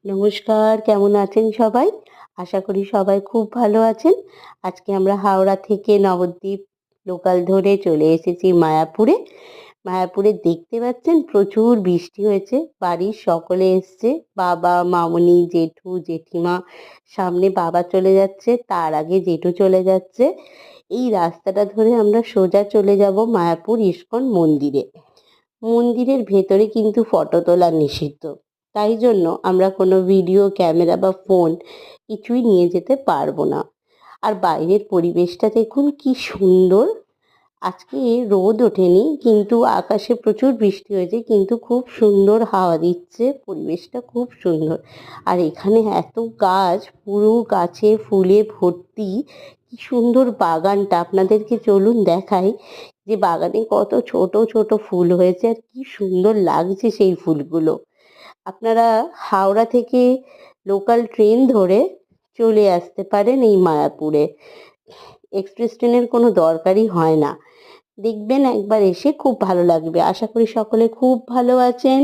নমস্কার, কেমন আছেন সবাই? আশা করি সবাই খুব ভালো আছেন। আজকে আমরা হাওড়া থেকে নবদ্বীপ লোকাল ধরে চলে এসেছি মায়াপুরে। মায়াপুরে দেখতে পাচ্ছেন প্রচুর বৃষ্টি হয়েছে। বাড়ির সকলে এসছে। বাবা, মামুনি, জেঠু, জেঠিমা। সামনে বাবা চলে যাচ্ছে, তার আগে জেঠু চলে যাচ্ছে। এই রাস্তাটা ধরে আমরা সোজা চলে যাব মায়াপুর ইস্কন মন্দিরে। মন্দিরের ভেতরে কিন্তু ফটো তোলা নিষিদ্ধ। তাই জন্য আমরা কোনো ভিডিও ক্যামেরা বা ফোন কিছুই নিয়ে যেতে পারবো না। আর বাইরের পরিবেশটা দেখুন কি সুন্দর। আজকে রোদ ওঠেনি, কিন্তু আকাশে প্রচুর বৃষ্টি হয়েছে, কিন্তু খুব সুন্দর হাওয়া দিচ্ছে, পরিবেশটা খুব সুন্দর। আর এখানে এত গাছ, পুরো গাছে ফুলে ভর্তি। কি সুন্দর বাগানটা, আপনাদেরকে চলুন দেখাই যে বাগানে কত ছোট ছোট ফুল হয়েছে আর কি সুন্দর লাগছে সেই ফুলগুলো। আপনারা হাওড়া থেকে লোকাল ট্রেন ধরে চলে আসতে পারেন এই মায়াপুরে। এক্সপ্রেস ট্রেনের কোনো দরকারই হয় না। দেখবেন একবার এসে খুব ভালো লাগবে। আশা করি সকলে খুব ভালো আছেন।